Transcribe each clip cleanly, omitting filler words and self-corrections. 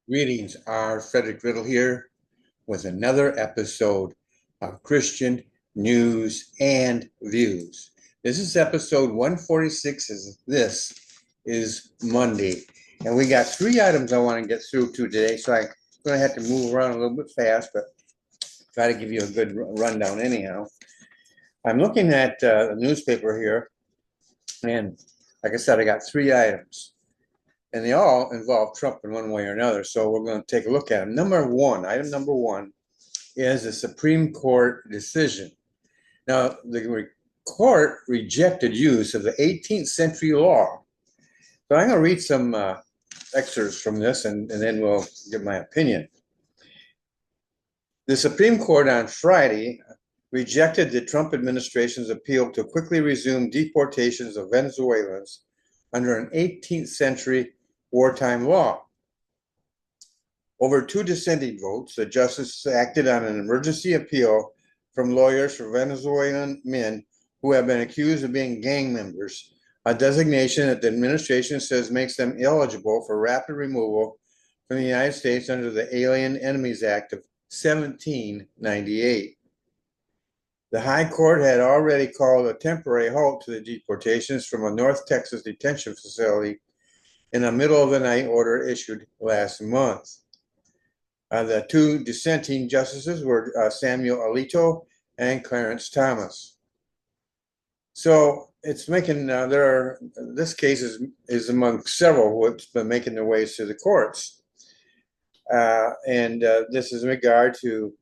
Greetings, our Frederick Riddle here with another episode of Christian News and Views. This is episode 146. This is Monday, and we got three items I want to get through to today, so I'm going to have to move around a little bit fast, but try to give you a good rundown anyhow. I'm looking at the newspaper here, and like I said, I got three items. And they all involve Trump in one way or another. So we're going to take a look at them. Item number one is a Supreme Court decision. Now, the court rejected use of the 18th century law. So I'm going to read some excerpts from this and then we'll give my opinion. The Supreme Court on Friday rejected the Trump administration's appeal to quickly resume deportations of Venezuelans under an 18th century wartime law. Over two dissenting votes, the justices acted on an emergency appeal from lawyers for Venezuelan men who have been accused of being gang members, a designation that the administration says makes them eligible for rapid removal from the United States under the Alien Enemies Act of 1798. The High Court had already called a temporary halt to the deportations from a North Texas detention facility in a middle-of-the-night order issued last month. The two dissenting justices were Samuel Alito and Clarence Thomas. So it's making this case is among several what's been making their ways to the courts, and this is in regard to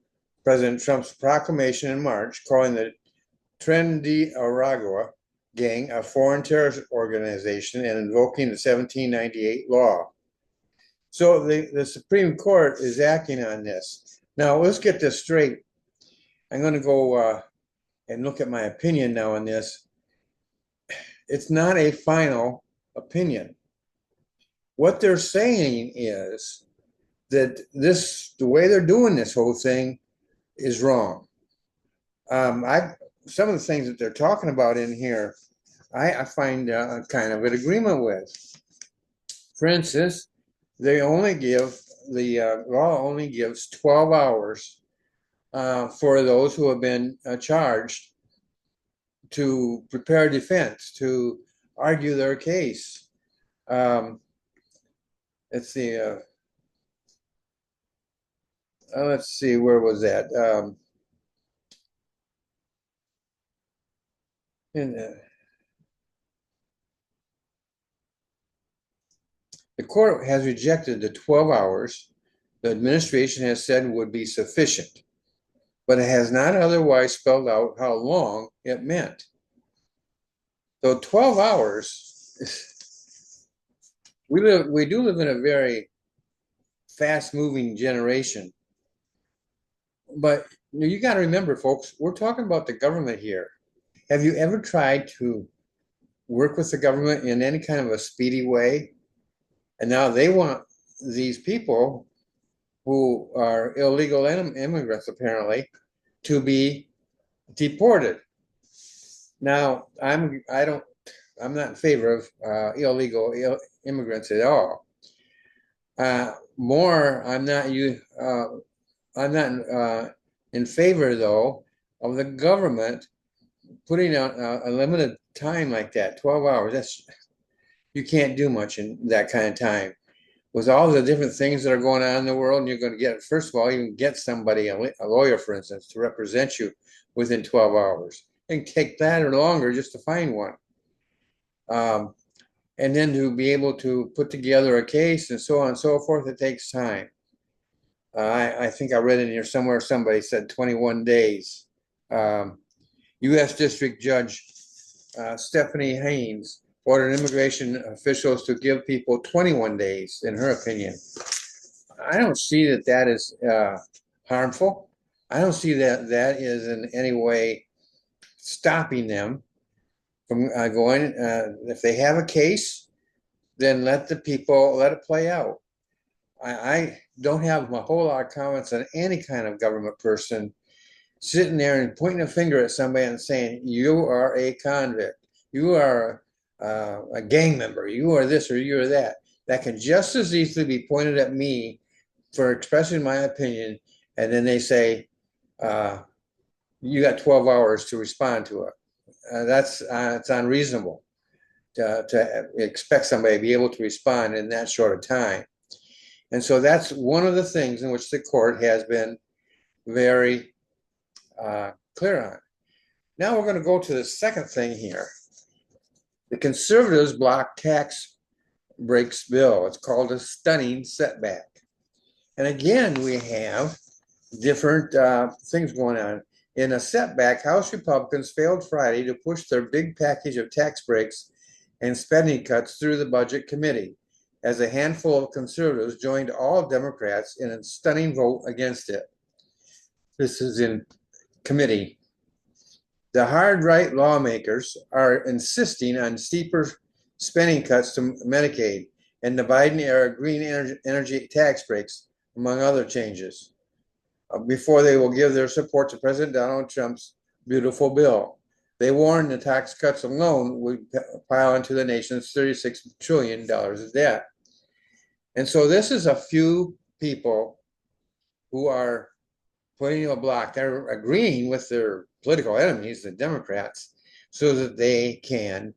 President Trump's proclamation in March calling the Tren de Aragua gang a foreign terrorist organization and invoking the 1798 law. So the Supreme Court is acting on this. Now, let's get this straight. I'm going to go and look at my opinion now on this. It's not a final opinion. What they're saying is that the way they're doing this whole thing is wrong. Some of the things that they're talking about in here, I find kind of an agreement with. For instance, the law only gives 12 hours for those who have been charged to prepare defense, to argue their case. Let's see. Where was that? The court has rejected the 12 hours the administration has said would be sufficient, but it has not otherwise spelled out how long it meant. So 12 hours, we do live in a very fast-moving generation. But you got to remember, folks, we're talking about the government here. Have you ever tried to work with the government in any kind of a speedy way? And now they want these people who are illegal immigrants, apparently, to be deported. Now, I'm not in favor of illegal immigrants at all. I'm not in favor, though, of the government putting out a limited time like that, 12 hours. You can't do much in that kind of time. With all the different things that are going on in the world, and you're going to get, first of all, you can get somebody, a lawyer, for instance, to represent you within 12 hours. It can take that or longer just to find one. And then to be able to put together a case and so on and so forth, it takes time. I think I read in here somewhere, somebody said 21 days. U.S. District Judge Stephanie Haynes ordered immigration officials to give people 21 days, in her opinion. I don't see that is harmful. I don't see that is in any way stopping them from going. If they have a case, then let it play out. I don't have a whole lot of comments on any kind of government person sitting there and pointing a finger at somebody and saying, you are a convict, you are a gang member, you are this or you are that. That can just as easily be pointed at me for expressing my opinion, and then they say, you got 12 hours to respond to it. That's it's unreasonable to expect somebody to be able to respond in that short of time. And so that's one of the things in which the court has been very clear on. Now we're going to go to the second thing here. The conservatives blocked tax breaks bill. It's called a stunning setback. And again, we have different things going on. In a setback, House Republicans failed Friday to push their big package of tax breaks and spending cuts through the Budget Committee, as a handful of conservatives joined all Democrats in a stunning vote against it. This is in committee. The hard-right lawmakers are insisting on steeper spending cuts to Medicaid and the Biden-era green energy tax breaks, among other changes, before they will give their support to President Donald Trump's beautiful bill. They warned the tax cuts alone would pile into the nation's $36 trillion of debt. And so this is a few people who are putting a block. They're agreeing with their political enemies, the Democrats, so that they can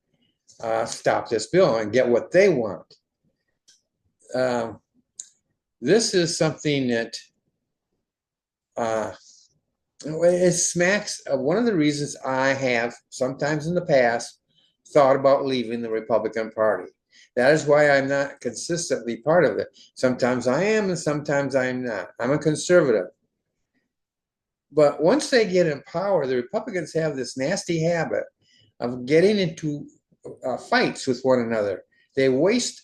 stop this bill and get what they want. This is something that it smacks of one of the reasons I have sometimes in the past thought about leaving the Republican Party. That is why I'm not consistently part of it. Sometimes I am and sometimes I'm not. I'm a conservative. But once they get in power, the Republicans have this nasty habit of getting into fights with one another. They waste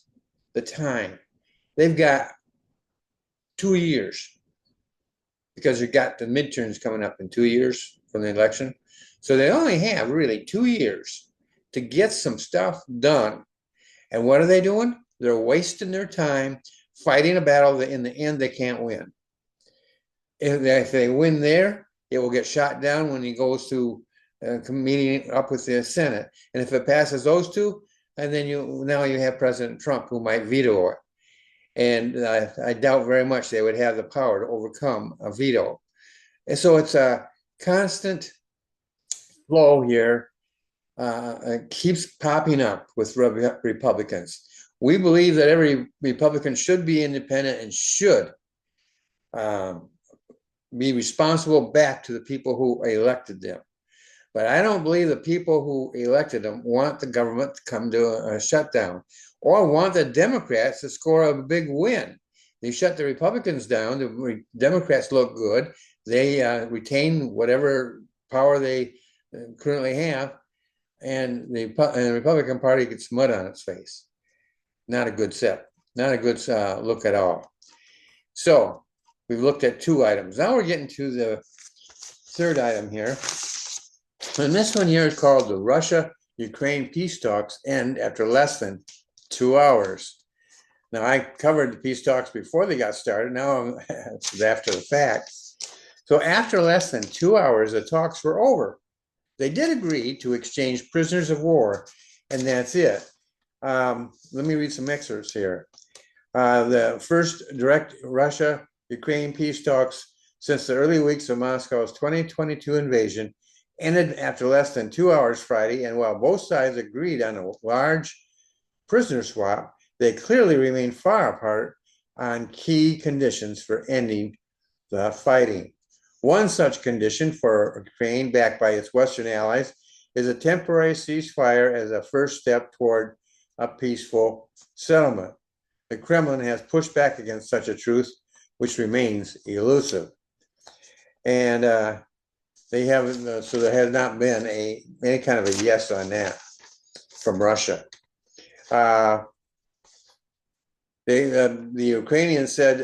the time. They've got 2 years, because you've got the midterms coming up in 2 years from the election. So they only have really 2 years to get some stuff done. And what are they doing? They're wasting their time fighting a battle that in the end they can't win. If they win there, it will get shot down when he goes to meeting up with the Senate. And if it passes those two, and then now you have President Trump, who might veto it. And I doubt very much they would have the power to overcome a veto. And so it's a constant flow here. It keeps popping up with Republicans. We believe that every Republican should be independent and should be responsible back to the people who elected them. But I don't believe the people who elected them want the government to come to a shutdown or want the Democrats to score a big win. They shut the Republicans down. The Democrats look good. They retain whatever power they currently have, and the Republican Party gets mud on its face. Not a good set. Not a good look at all. So we've looked at 2 items. Now we're getting to the third item here. And this one here is called the Russia-Ukraine peace talks end after less than 2 hours. Now, I covered the peace talks before they got started. Now it's after the fact. So after less than 2 hours, the talks were over. They did agree to exchange prisoners of war, and that's it. Let me read some excerpts here. The first direct Russia-Ukraine peace talks since the early weeks of Moscow's 2022 invasion ended after less than 2 hours Friday, and while both sides agreed on a large prisoner swap, they clearly remain far apart on key conditions for ending the fighting. One such condition for Ukraine, backed by its Western allies, is a temporary ceasefire as a first step toward a peaceful settlement. The Kremlin has pushed back against such a truce, which remains elusive. And they haven't, so there has not been any kind of a yes on that from Russia. The Ukrainians said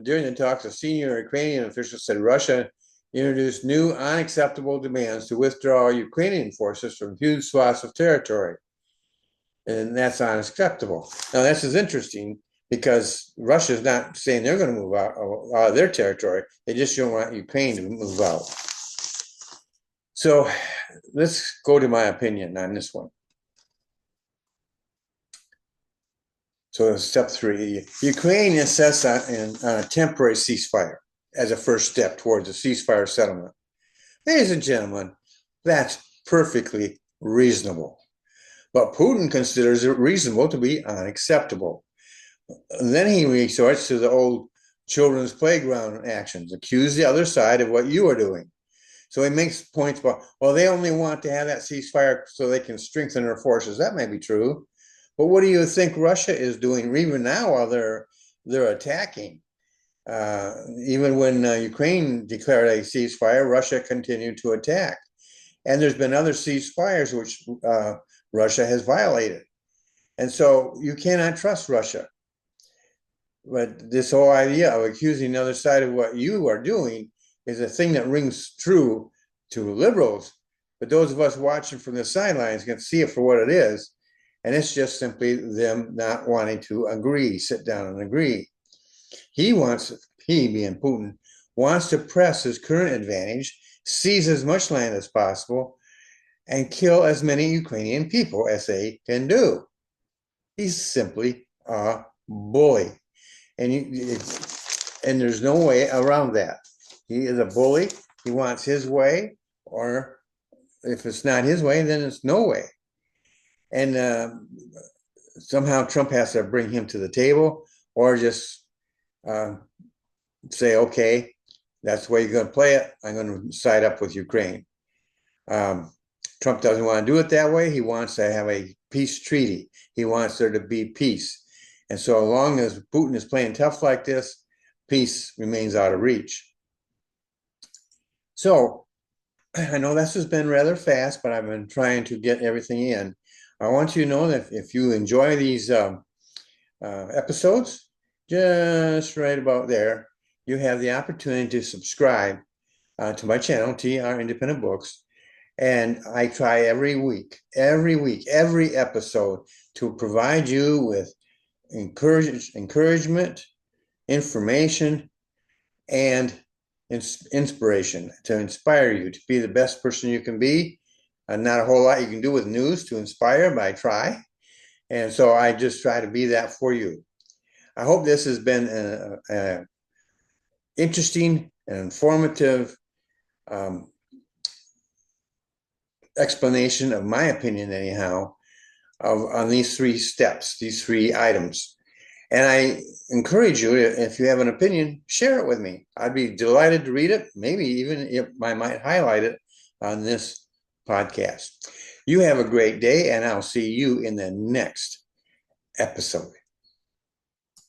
during the talks, a senior Ukrainian official said Russia introduced new unacceptable demands to withdraw Ukrainian forces from huge swaths of territory. And that's unacceptable. Now, this is interesting because Russia is not saying they're going to move out of their territory. They just don't want Ukraine to move out. So let's go to my opinion on this one. So step 3, Ukraine insists on a temporary ceasefire as a first step towards a ceasefire settlement. Ladies and gentlemen, that's perfectly reasonable. But Putin considers it reasonable to be unacceptable. And then he resorts to the old children's playground actions, accuse the other side of what you are doing. So he makes points about, well, they only want to have that ceasefire so they can strengthen their forces. That may be true. But what do you think Russia is doing even now while they're attacking? Even when Ukraine declared a ceasefire, Russia continued to attack. And there's been other ceasefires which Russia has violated. And so you cannot trust Russia. But this whole idea of accusing the other side of what you are doing is a thing that rings true to liberals. But those of us watching from the sidelines can see it for what it is. And it's just simply them not wanting to agree, sit down and agree. He being Putin, wants to press his current advantage, seize as much land as possible, and kill as many Ukrainian people as they can do. He's simply a bully. And there's no way around that. He is a bully. He wants his way, or if it's not his way, then it's no way. And somehow Trump has to bring him to the table, or just say, okay, that's the way you're going to play it. I'm going to side up with Ukraine. Trump doesn't want to do it that way. He wants to have a peace treaty. He wants there to be peace. And so long as Putin is playing tough like this, peace remains out of reach. So I know this has been rather fast, but I've been trying to get everything in. I want you to know that if you enjoy these episodes, just right about there, you have the opportunity to subscribe to my channel, TR Independent Books. And I try every every episode to provide you with encouragement, information, and inspiration to inspire you to be the best person you can be. Not a whole lot you can do with news to inspire, but I try. And so I just try to be that for you. I hope this has been an interesting and informative explanation of my opinion, anyhow, on these 3 steps, these 3 items. And I encourage you, if you have an opinion, share it with me. I'd be delighted to read it. Maybe even if I might highlight it on this podcast. You have a great day, and I'll see you in the next episode.